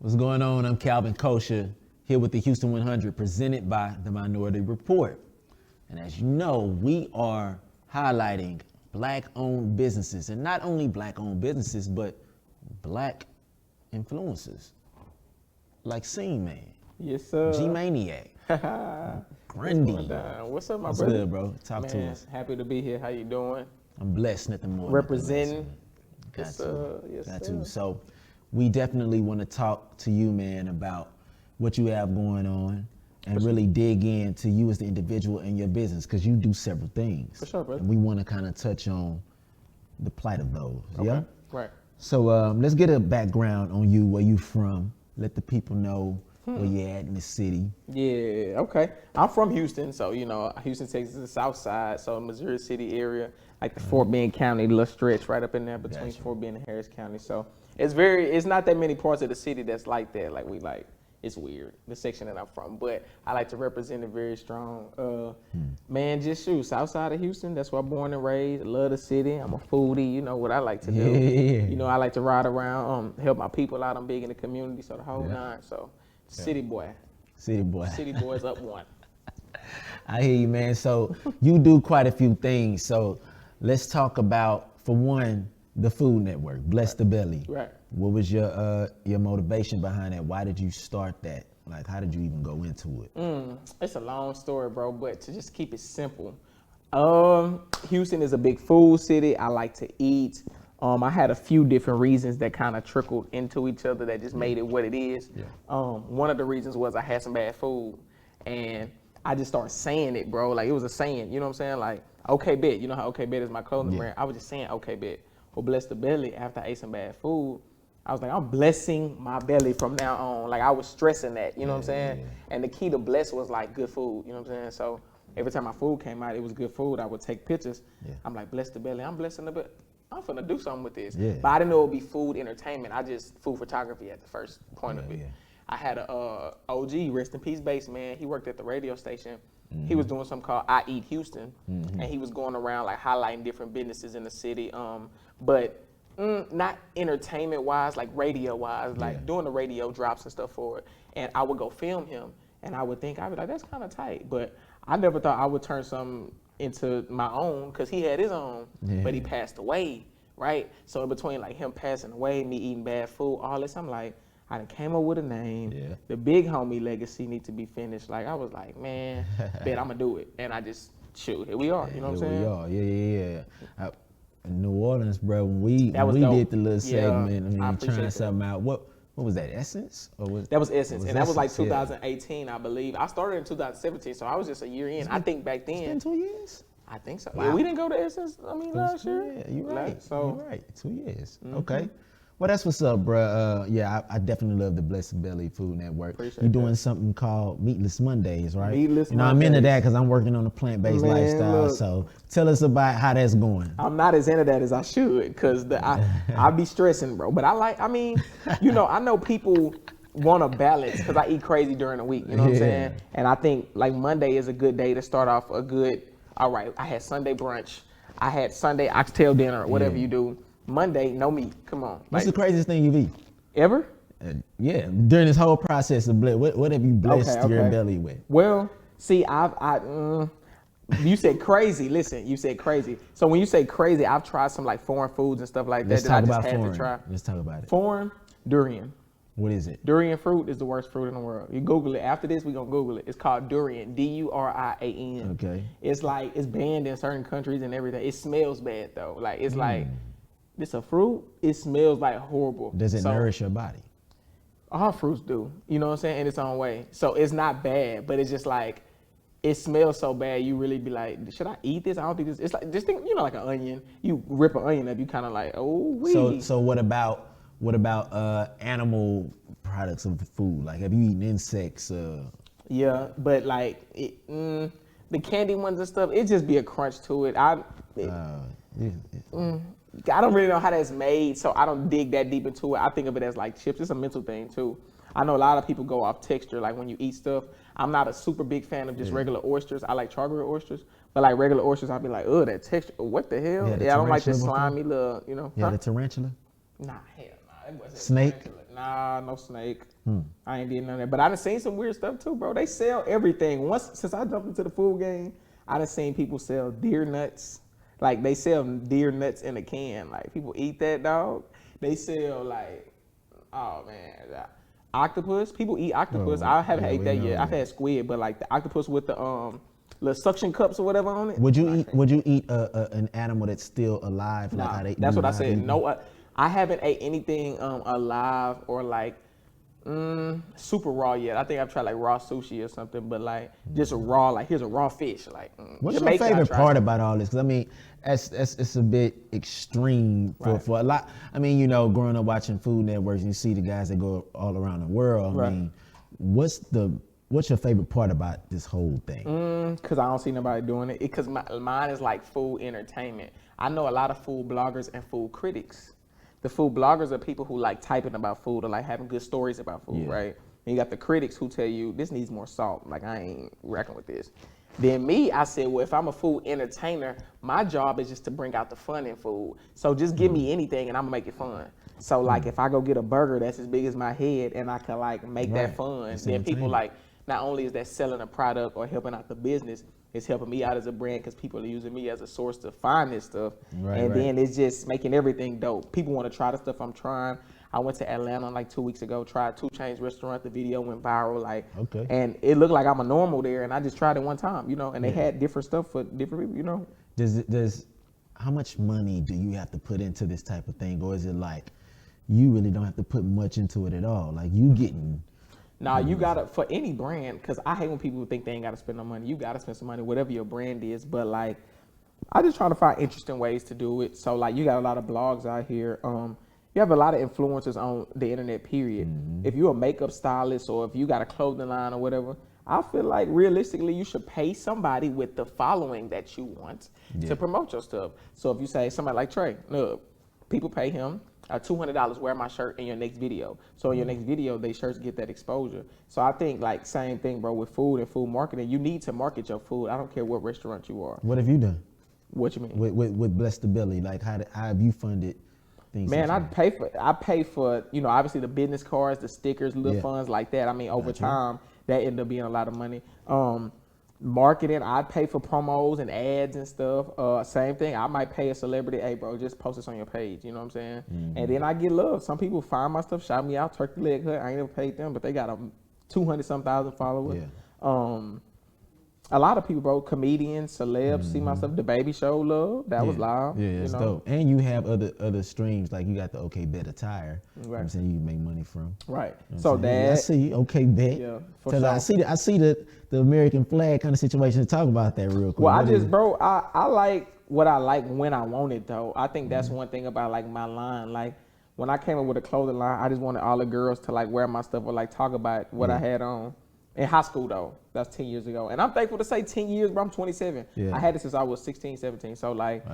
What's going on? I'm Kalvin Kosha, here with the Houston 100, presented by the Minority Report. And as you know, we are highlighting Black-owned businesses, and not only Black-owned businesses, but Black influencers, like Scene Man. Yes, sir. G-Mayniac. Grundy. What's up, my What's brother? good, bro? Talk to us. Happy to be here. How you doing? I'm blessed, nothing more. Representing. Got Yes, to. sir. Yes, Got sir. to. So we definitely want to talk to you, man, about what you have going on and really dig into you as the individual and your business, because you do several things. For sure, brother. And we want to kind of touch on the plight of those. Okay. Yeah? Right. So let's get a background on you, where you from. Let the people know where you at in the city. Yeah, okay. I'm from Houston, so, you know, Houston, Texas is the south side, so Missouri City area, like the Fort Bend County, little stretch right up in there between Gotcha. Fort Bend and Harris County. So it's not that many parts of the city that's like that. It's weird, the section that I'm from, but I like to represent it very strong. Man, just shoot, south side of Houston, that's where I'm born and raised. Love the city. I'm a foodie, you know what I like to do. Yeah. You know, I like to ride around, help my people out. I'm big in the community, so the whole nine. So, city boy. City boy. City boys up one. I hear you, man. So you do quite a few things. So let's talk about, for one, the Food Network, Bless the Belly. Right. What was your motivation behind that? Why did you start that? Like, how did you even go into it? It's a long story, bro, but to just keep it simple. Houston is a big food city. I like to eat. I had a few different reasons that kind of trickled into each other that just made it what it is. Yeah. One of the reasons was I had some bad food, and I just started saying it, bro. Like, it was a saying, you know what I'm saying? Like, okay, bet. You know how okay, bet is my clothing brand? I was just saying okay, bet. Well, Bless the Belly, after I ate some bad food, I was like, I'm blessing my belly from now on. Like, I was stressing that, you know what I'm saying? Yeah. And the key to bless was like good food, you know what I'm saying? So every time my food came out, it was good food. I would take pictures. Yeah. I'm like, bless the belly. I'm blessing the belly. I'm finna do something with this. Yeah. But I didn't know it would be food entertainment. I just food photography at the first point of it. Yeah. I had a OG, rest in peace, bass man. He worked at the radio station. He was doing something called I Eat Houston, and he was going around like highlighting different businesses in the city. But not entertainment wise, like radio wise, like doing the radio drops and stuff for it. And I would go film him, and I'd be like, that's kind of tight. But I never thought I would turn something into my own, because he had his own, but he passed away, right? So in between like him passing away, me eating bad food, all this, I'm like, I done came up with a name. Yeah. The big homie legacy need to be finished. Like, I was like, man, bet I'm gonna do it. And I just, shoot, here we are, you know what I'm saying? Here we are, yeah. In New Orleans, bro, when we dope. did the little segment, I trying appreciate something out, what was that, Essence? That was Essence, and that was like Essence? 2018, I believe. I started in 2017, so I was just a year in. I think back then. It's been 2 years? I think so. Wow. Yeah, we didn't go to Essence, last year. Yeah, you're right. So, you're right. 2 years. Okay. Well, that's what's up, bro. I definitely love the Blessed Belly Food Network. Appreciate You're doing that. something called Meatless Mondays, right? Meatless You know, I'm into Mondays. that because I'm working on a plant-based Man, lifestyle. look. So tell us about how that's going. I'm not as into that as I should, because I be stressing, bro. But you know, I know people want to balance, because I eat crazy during the week, you know what I'm saying? And I think like Monday is a good day to start off a good, all right, I had Sunday brunch, I had Sunday oxtail dinner, whatever you do. Monday, no meat, come on. What's Like, the craziest thing you've eaten? ever? During this whole process of what have you blessed your Okay. belly with? Well, see, you said crazy. Listen, you said crazy. So when you say crazy, I've tried some like foreign foods and stuff like that Let's that I talk just about had foreign. to try. Let's talk about it. Foreign, durian. What is it? Durian fruit is the worst fruit in the world. You Google it. After this, we're going to Google it. It's called durian, Durian. Okay. It's like, it's banned in certain countries and everything. It smells bad though. Like, it's like, it's a fruit. It smells like horrible. Does it nourish your body? All fruits do, you know what I'm saying, in its own way. So it's not bad, but it's just like, it smells so bad, you really be like, should I eat this? I don't think this, it's like, just think, you know, like an onion. You rip an onion up, you kind of like, oh, So what about animal products of food? Like, have you eaten insects? Yeah, but like, the candy ones and stuff, it just be a crunch to it. I don't really know how that's made, so I don't dig that deep into it. I think of it as like chips. It's a mental thing too. I know a lot of people go off texture, like when you eat stuff. I'm not a super big fan of just regular oysters. I like char-grilled oysters, but like regular oysters, I'll be like, oh, that texture, what the hell? Yeah, I don't like the tarantula slimy little, you know. Yeah, the tarantula. Nah, hell nah. It wasn't Snake? tarantula. Nah, no snake. I ain't did none of that. But I done seen some weird stuff too, bro. They sell everything. Once since I jumped into the food game, I done seen people sell deer nuts. Like they sell deer nuts in a can. Like people eat that, dog. They sell like, oh man, octopus. People eat octopus. I haven't ate that yet. I've had squid, but like the octopus with the little suction cups or whatever on it. Would you eat an animal that's still alive? Nah, like how they that's what I said. eating? No, I haven't ate anything alive or like super raw yet. I think I've tried like raw sushi or something, but like just a raw, like here's a raw fish. Like, what's your favorite part about all this? Because I mean, it's a bit extreme for a lot. I mean, you know, growing up watching Food Networks, you see the guys that go all around the world. I mean, what's your favorite part about this whole thing? Because I don't see nobody doing it. Because mine is like food entertainment. I know a lot of food bloggers and food critics. The food bloggers are people who like typing about food or like having good stories about food, right? And you got the critics who tell you this needs more salt. Like I ain't reckoning with this. Then me, I said, well, if I'm a food entertainer, my job is just to bring out the fun in food. So just give me anything and I'm gonna make it fun. So like if I go get a burger that's as big as my head and I can like make that fun, then people like, not only is that selling a product or helping out the business, it's helping me out as a brand because people are using me as a source to find this stuff. Then it's just making everything dope. People want to try the stuff I'm trying. I went to Atlanta like 2 weeks ago, tried 2 Chainz restaurant. The video went viral, like, and it looked like I'm a normal there. And I just tried it one time, you know, and they had different stuff for different people, you know. How much money do you have to put into this type of thing? Or is it like you really don't have to put much into it at all? Like you getting... Nah, you gotta, for any brand, because I hate when people think they ain't gotta spend no money. You gotta spend some money, whatever your brand is. But like, I just try to find interesting ways to do it. So like, you got a lot of blogs out here. You have a lot of influencers on the internet, period. If you're a makeup stylist or if you got a clothing line or whatever, I feel like realistically you should pay somebody with the following that you want to promote your stuff. So if you say somebody like Trey, look, people pay him $200, wear my shirt in your next video. So in your next video, they shirts get that exposure. So I think like same thing, bro, with food and food marketing. You need to market your food. I don't care what restaurant you are. What have you done? What you mean? With Bless the Belly, like how have you funded things? Man, I pay for, you know, obviously the business cards, the stickers, little funds like that. I mean, over time, that ended up being a lot of money. Marketing, I'd pay for promos and ads and stuff. Same thing, I might pay a celebrity, hey bro, just post this on your page, you know what I'm saying? And then I get love. Some people find my stuff, shout me out, Turkey Leg Hut. I ain't never paid them, but they got 200-some thousand followers. A lot of people, bro, comedians, celebs, see my stuff. The Baby Show love, that was live. Yeah, it's dope. And you have other streams, like you got the OK Bet attire. You know what I'm saying, you make money from. Right. You know so that I see OK Bet. Yeah, for sure. I see the American flag kind of situation. Talk about that real quick. Well, I like what I like when I want it though. I think that's one thing about like my line. Like when I came up with a clothing line, I just wanted all the girls to like wear my stuff or like talk about what I had on. In high school though, that's 10 years ago. And I'm thankful to say 10 years, bro, I'm 27. I had it since I was 16, 17. So like,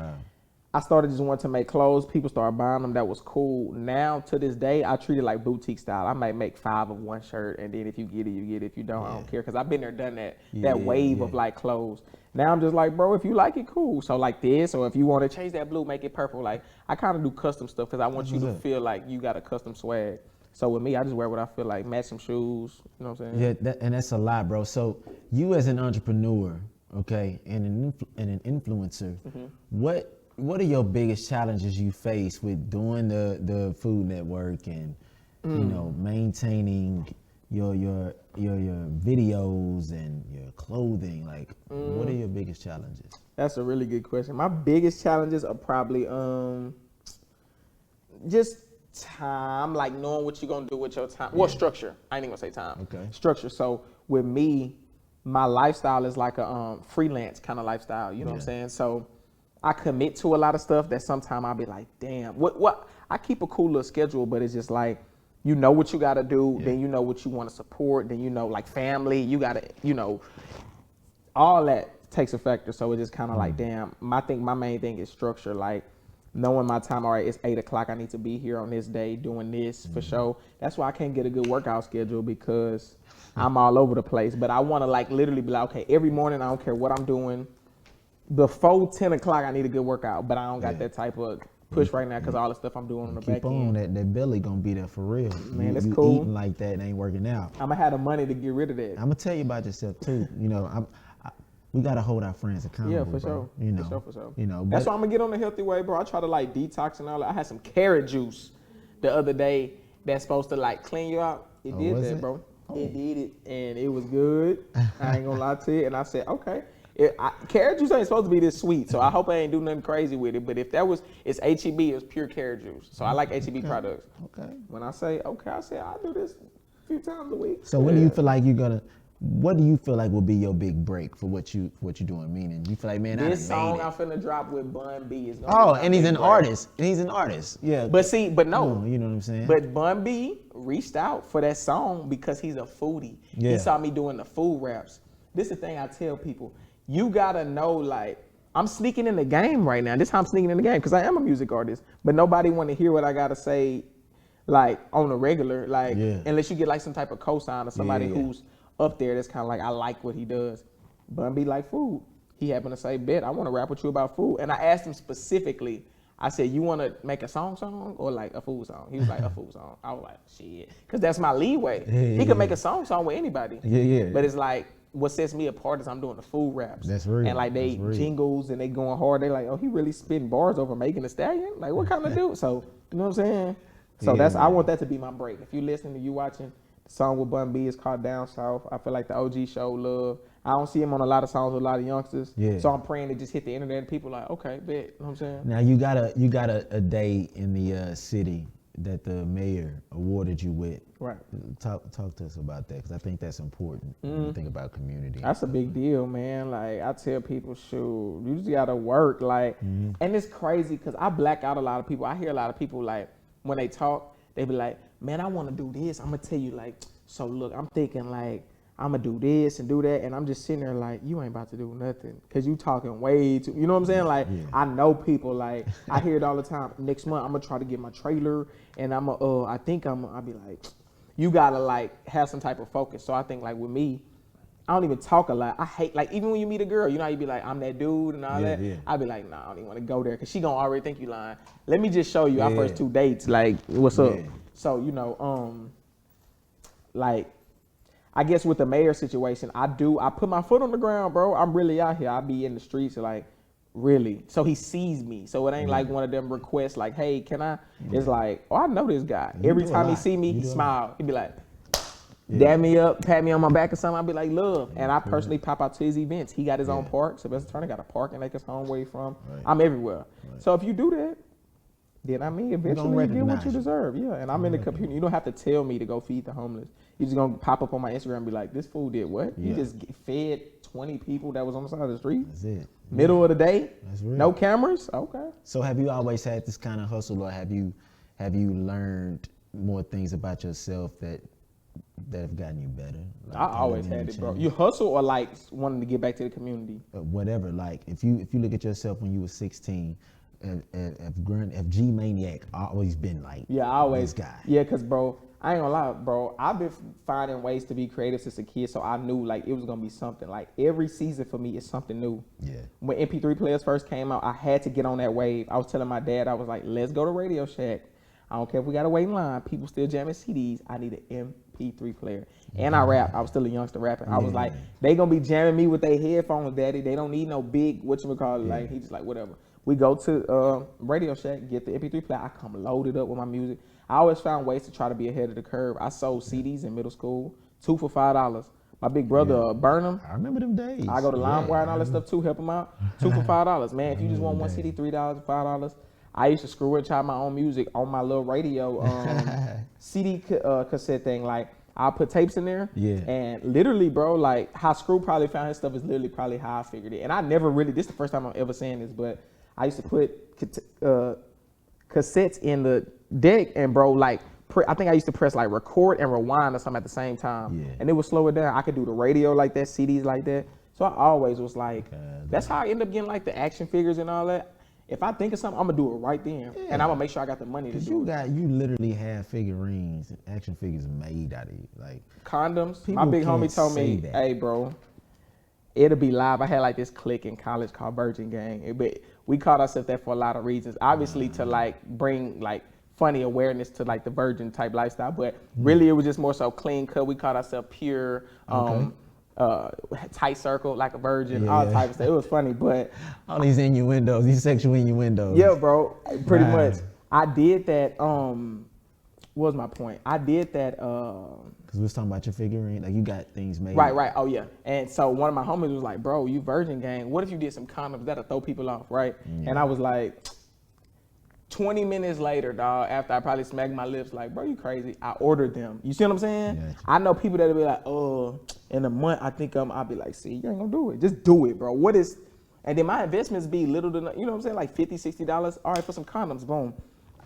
I started just wanting to make clothes. People started buying them. That was cool. Now to this day, I treat it like boutique style. I might make 5 of one shirt, and then if you get it, you get it. If you don't, I don't care. Cause I've been there, done that. That wave of like clothes. Now I'm just like, bro, if you like it, cool. So like this, or if you want to change that blue, make it purple. Like I kind of do custom stuff because I want you to feel like you got a custom swag. So with me, I just wear what I feel like, match some shoes, you know what I'm saying? Yeah, and that's a lot, bro. So you as an entrepreneur, okay, and an influencer, what are your biggest challenges you face with doing the Food Network and you know, maintaining your videos and your clothing? Like, what are your biggest challenges? That's a really good question. My biggest challenges are probably just time, like knowing what you're gonna do with your time. Well, structure. I ain't even gonna say time. Okay. Structure. So with me, my lifestyle is like a freelance kind of lifestyle. You know what I'm saying? So I commit to a lot of stuff that sometimes I'll be like, damn, what? I keep a cool little schedule, but it's just like, you know what you gotta do, then you know what you want to support, then you know like family, you gotta, you know, all that takes a factor. So it's just kind of like, damn. My main thing is structure, like knowing my time. All right, it's 8 o'clock. I need to be here on this day doing this for sure. That's why I can't get a good workout schedule because I'm all over the place. But I want to like literally be like, okay, every morning, I don't care what I'm doing. Before 10 o'clock, I need a good workout, but I don't got that type of push right now because all the stuff I'm doing on the back Keep on, end. that belly gonna be there for real. Man, that's you cool. Eating like that ain't working out. I'm gonna have the money to get rid of that. I'm gonna tell you about yourself too. You know, we gotta hold our friends accountable. Yeah, for bro. sure. You know, For sure. You know, that's why I'm gonna get on the healthy way, bro. I try to like detox and all that. I had some carrot juice the other day that's supposed to like clean you out. It did was that, it? bro. Oh. It did it, and it was good. I ain't gonna lie to you. And I said, okay. Carrot juice ain't supposed to be this sweet, so I hope I ain't do nothing crazy with it. But if that was, it's HEB, it's pure carrot juice. So I like HEB products. Okay. When I say, okay, I say I do this a few times a week. So when do you feel like you're gonna? What do you feel like will be your big break for what you're doing? Meaning, you feel like, man, This I done song made I'm it. finna drop with Bun B is gonna Oh, be my and he's big an break. artist. And he's an artist. Yeah. But no. You know what I'm saying? But Bun B reached out for that song because he's a foodie. Yeah. He saw me doing the food raps. This is the thing I tell people. You gotta know, like, I'm sneaking in the game right now. This is how I'm sneaking in the game because I am a music artist. But nobody want to hear what I gotta say, like, on the regular, like, unless you get like some type of cosign or somebody who's up there that's kind of like, I like what he does. Bun B like food. He happened to say, bet, I want to rap with you about food. And I asked him specifically, I said, you want to make a song or like a food song? He was like, a food song. I was like, shit. Because that's my leeway. He could make a song with anybody. Yeah. But it's like, what sets me apart is I'm doing the food raps. That's real. And like they jingles and they going hard. They like, oh, he really spitting bars over Megan Thee Stallion? Like, what kind of dude? So, you know what I'm saying? So I want that to be my break. If you listening to you watching, the song with Bun B is called Down South. I feel like the OG show love. I don't see him on a lot of songs with a lot of youngsters. Yeah. So I'm praying to just hit the internet and people like, okay, bet. You know what I'm saying? Now you got a day in the city that the mayor awarded you with. Right. Talk to us about that because I think that's important when you think about community. That's a big deal, man. Like I tell people, shoot, you just gotta work. Like, and it's crazy because I black out a lot of people. I hear a lot of people like when they talk, they be like, man, I want to do this. I'm gonna tell you like, so look, I'm thinking like, I'm gonna do this and do that, and I'm just sitting there like, you ain't about to do nothing, cause you talking way too, you know what I'm saying? Like, I know people, like, I hear it all the time. Next month, I'm gonna try to get my trailer, and I'll be like, you gotta like have some type of focus. So I think like with me, I don't even talk a lot. I hate, like, even when you meet a girl, you know how you be like, I'm that dude and all that. I be like, nah, I don't even want to go there, cause she gonna already think you lying. Let me just show you our first 2 dates, like, what's up? So you know, like. I guess with the mayor situation, I put my foot on the ground, bro. I'm really out here. I be in the streets, like, really. So he sees me. So it ain't like one of them requests, like, hey, can I? It's like, oh, I know this guy. Every time he see me, he smile. He be like, dab me up, pat me on my back or something. I be like, love. And I personally pop out to his events. He got his own park. Sylvester Turner got a park in Lakers home where he from. I'm everywhere. So if you do that, then I mean, eventually you get what you deserve. Yeah, and I'm in the community. You don't have to tell me to go feed the homeless. You just gonna pop up on my Instagram and be like, this fool did what? He just fed 20 people that was on the side of the street. That's it. Middle of the day. That's real. No cameras. Okay. So have you always had this kind of hustle, or have you learned more things about yourself that have gotten you better? Like, I always had it, bro. You hustle or like wanting to get back to the community? Whatever. Like if you look at yourself when you were 16. If G-Mayniac always been like this guy. Yeah, cause bro, I ain't gonna lie, bro. I've been finding ways to be creative since a kid, so I knew like it was gonna be something. Like every season for me is something new. Yeah. When MP3 players first came out, I had to get on that wave. I was telling my dad, I was like, let's go to Radio Shack. I don't care if we gotta wait in line. People still jamming CDs. I need an MP3 player. And I rap. I was still a youngster rapping. I was like, they gonna be jamming me with their headphones, daddy. They don't need no big, whatchamacallit. Like, he just like, whatever. We go to Radio Shack, get the MP3 player. I come loaded up with my music. I always found ways to try to be ahead of the curve. I sold CDs in middle school, 2 for $5. My big brother, Burnham. I remember them days. I go to LimeWire and all that stuff too, help him out. 2 for $5. Man, if you just want one CD, $3, $5. I used to screw and chop my own music on my little radio CD cassette thing. Like, I'll put tapes in there. Yeah. And literally, bro, like, how Screw probably found his stuff is literally probably how I figured it. And I never really, this is the first time I'm ever saying this, but I used to put cassettes in the deck and, bro, like, I think I used to press, like, record and rewind or something at the same time. Yeah. And it would slow it down. I could do the radio like that, CDs like that. So I always was like, that's how I end up getting, like, the action figures and all that. If I think of something, I'm gonna do it right then, and I'm gonna make sure I got the money to do it. You literally have figurines, action figures made out of you, like condoms. My big homie told me, "Hey, bro, it'll be live. I had like this clique in college called Virgin Gang, but we called ourselves that for a lot of reasons. Obviously to like bring like funny awareness to like the virgin type lifestyle, but really it was just more so clean cut. We called ourselves pure, tight circle, like a virgin, all type of stuff. It was funny, but all these innuendos, these sexual innuendos. Yeah, bro, pretty much. I did that. What was my point? I did that. Because we was talking about your figurine, like you got things made. Right. Oh yeah. And so one of my homies was like, "Bro, you Virgin Gang. What if you did some condoms that'll throw people off, right?" And I was like, 20 minutes later, dog, after I probably smacked my lips, like, bro, you crazy. I ordered them. You see what I'm saying? Yeah. I know people that'll be like, oh, in a month, I think I'll be like, see, you ain't gonna do it. Just do it, bro. And then my investments be little to, you know what I'm saying? Like $50, $60. All right, for some condoms, boom.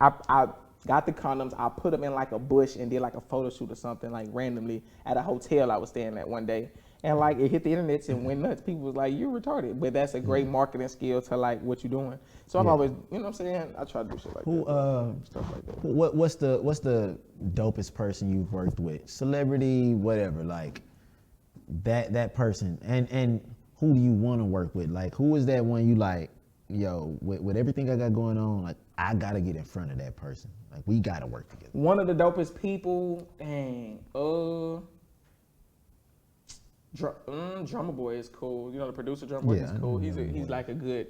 I got the condoms. I put them in like a bush and did like a photo shoot or something, like randomly at a hotel I was staying at one day. And like it hit the internet and went nuts. People was like, you're retarded. But that's a great marketing skill to like what you're doing. So I'm always, you know what I'm saying? I try to do shit like that. Stuff like that. What's the dopest person you've worked with? Celebrity, whatever, like that person. And who do you want to work with? Like who is that one you like, yo, with everything I got going on, like I gotta get in front of that person. Like we gotta work together. One of the dopest people, dang, Drummer Boy is cool. You know, the producer Drummer Boy is cool. He's like a good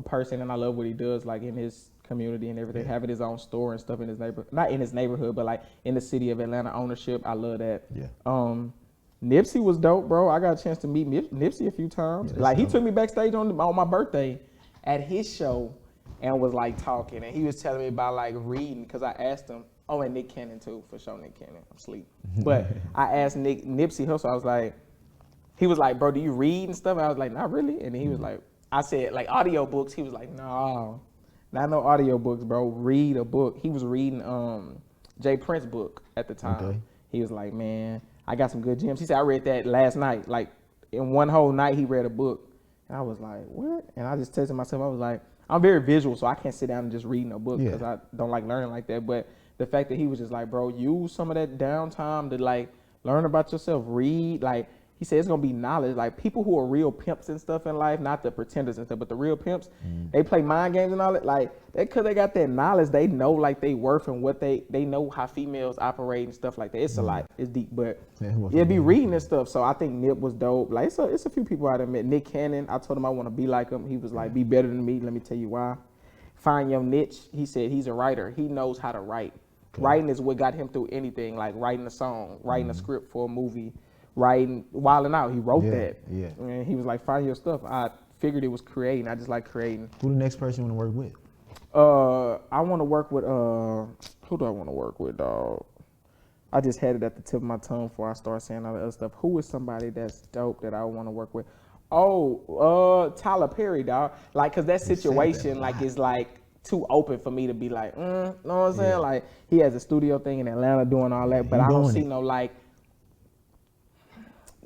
person, and I love what he does, like in his community and everything. Having his own store and stuff in his neighborhood, not in his neighborhood, but like in the city of Atlanta, ownership. I love that. Yeah. Nipsey was dope, bro. I got a chance to meet Nipsey a few times. Yeah, like he took me backstage on my birthday at his show and was like talking, and he was telling me about like reading because I asked him. Oh, and Nick Cannon too, for sure. Nick Cannon, I'm asleep. But I asked Nipsey Hussle. I was like, he was like, bro, do you read and stuff? And I was like, not really. And then he was like, I said like audio books. He was like, no, not no audio books, bro. Read a book. He was reading Jay Prince's book at the time. Okay. He was like, man, I got some good gems. He said I read that last night. Like in one whole night, he read a book. And I was like, what? And I just tested myself. I was like, I'm very visual, so I can't sit down and just read no book because I don't like learning like that. But the fact that he was just like, bro, use some of that downtime to like learn about yourself, read. Like he said, it's gonna be knowledge. Like people who are real pimps and stuff in life, not the pretenders and stuff, but the real pimps, they play mind games and all that. Like because they got that knowledge, they know like they worth and what they know how females operate and stuff like that. It's a lot, it's deep, but it'd be reading and stuff. So I think Nip was dope. Like it's a few people I done met. Nick Cannon, I told him I want to be like him. He was like, be better than me. Let me tell you why. Find your niche. He said he's a writer. He knows how to write. Okay. Writing is what got him through anything, like writing a song, writing a script for a movie, writing Wildin' Out. He wrote that. Yeah. And he was like, find your stuff. I figured it was creating. I just like creating. Who the next person you want to work with? I want to work with, who do I want to work with, dog? I just had it at the tip of my tongue before I start saying all the other stuff. Who is somebody that's dope that I want to work with? Tyler Perry, dog. Like, cause that situation, like, is like, too open for me to be like, know what I'm saying? Yeah. Like he has a studio thing in Atlanta doing all that, but I don't see no like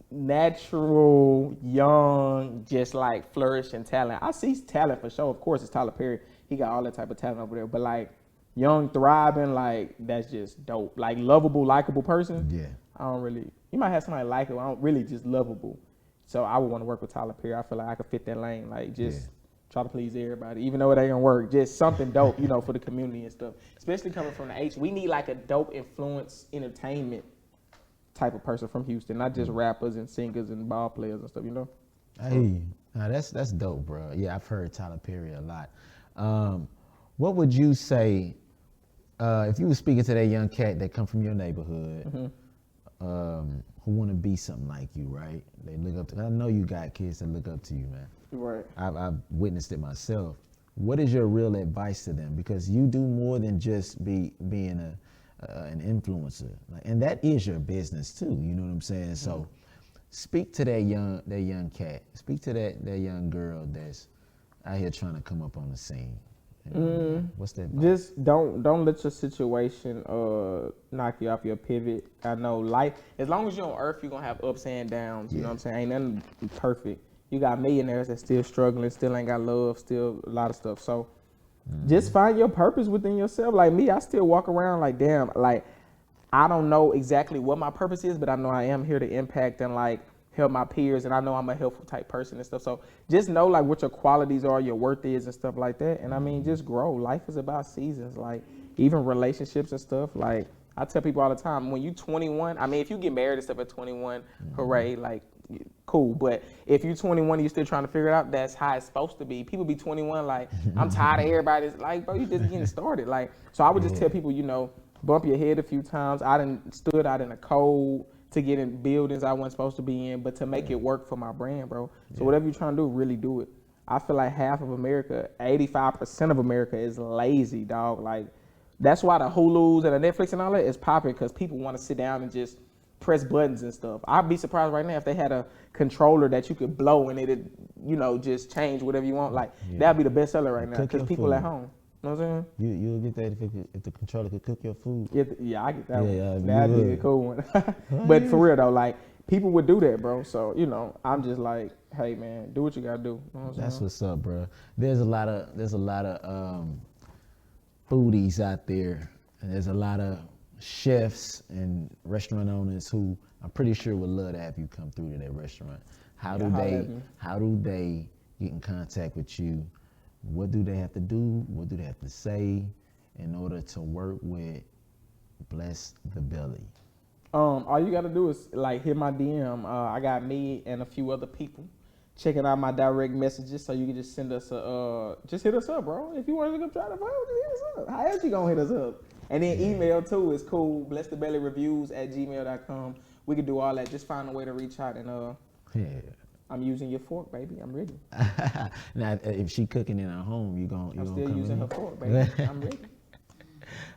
natural, young, just like flourishing talent. I see talent for sure. Of course, it's Tyler Perry. He got all that type of talent over there, but like young, thriving, like that's just dope. Like lovable, likable person. Yeah. I don't really. You might have somebody likable. I don't really just lovable. So I would want to work with Tyler Perry. I feel like I could fit that lane. Like just. Try to please everybody, even though it ain't gonna work. Just something dope, you know, for the community and stuff. Especially coming from the H. We need like a dope influence entertainment type of person from Houston, not just rappers and singers and ball players and stuff, you know? Hey, that's dope, bro. Yeah, I've heard Tyler Perry a lot. What would you say if you were speaking to that young cat that come from your neighborhood, who want to be something like you, right? They look up to. I know you got kids that look up to you, man. Right. I've witnessed it myself. What is your real advice to them? Because you do more than just being an influencer, and that is your business too. You know what I'm saying? So, speak to that young cat. Speak to that young girl that's out here trying to come up on the scene. What's that advice? Just don't let your situation knock you off your pivot. I know life. As long as you're on Earth, you're gonna have ups and downs. You know what I'm saying? Ain't nothing perfect. You got millionaires that still struggling, still ain't got love, still a lot of stuff. So just find your purpose within yourself. Like me, I still walk around like, damn, like I don't know exactly what my purpose is, but I know I am here to impact and like help my peers, and I know I'm a helpful type person and stuff. So just know like what your qualities are, your worth is, and stuff like that. And I mean, just grow. Life is about seasons, like even relationships and stuff. Like I tell people all the time, when you 21, I mean, if you get married and stuff at 21, hooray, like cool. But if you're 21 and you're still trying to figure it out, that's how it's supposed to be. People be 21 like, I'm tired of everybody's like, bro, you just getting started. Like, so I would just tell people, you know, bump your head a few times. I done stood out in the cold to get in buildings I wasn't supposed to be in, but to make it work for my brand, bro. So whatever you're trying to do, really do it. I feel like half of America, 85% of America is lazy, dog. Like, that's why the Hulus and the Netflix and all that is popping, because people want to sit down and just press buttons and stuff. I'd be surprised right now if they had a controller that you could blow and it'd, you know, just change whatever you want. Like, that'd be the best seller right now, because people food. at home. You know what I'm saying? You'll get that if the controller could cook your food. Yeah, I get that one. you That'd be would. a cool one. But for real though, like, people would do that, bro. So, you know, I'm just like, hey man, do what you gotta do. You know what I'm That's saying? what's up, bro. There's a lot of foodies out there, and there's a lot of chefs and restaurant owners who I'm pretty sure would love to have you come through to their restaurant. How do they get in contact with you? What do they have to do? What do they have to say in order to work with Bless the Belly? All you gotta do is like hit my DM. I got me and a few other people checking out my direct messages, so you can just send us just hit us up, bro. If you want to come try the phone, just hit us up. How else you gonna hit us up? And then email too is cool. blessthebellyreviews@gmail.com. We can do all that. Just find a way to reach out, and I'm using your fork, baby. I'm ready. Now, if she cooking in her home, I'm still using her fork, baby. I'm ready.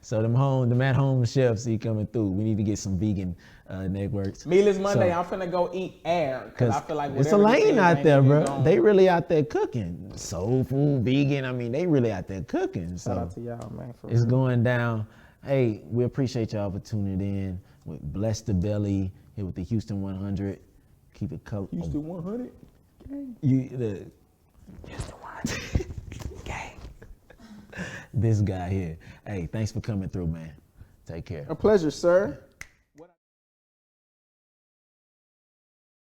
So them at home chefs, he coming through. We need to get some vegan networks. Meatless Monday, I'm finna go eat air, cause I feel like it's a lane out there, bro. Going. They really out there cooking. Soul food, vegan. I mean, they really out there cooking. So shout out to y'all, man. It's going down. Hey, we appreciate y'all for tuning in with Bless the Belly here with the Houston 100. Keep it color. Houston 100. Houston 100. Gang. This guy here. Hey, thanks for coming through, man. Take care. A pleasure, sir.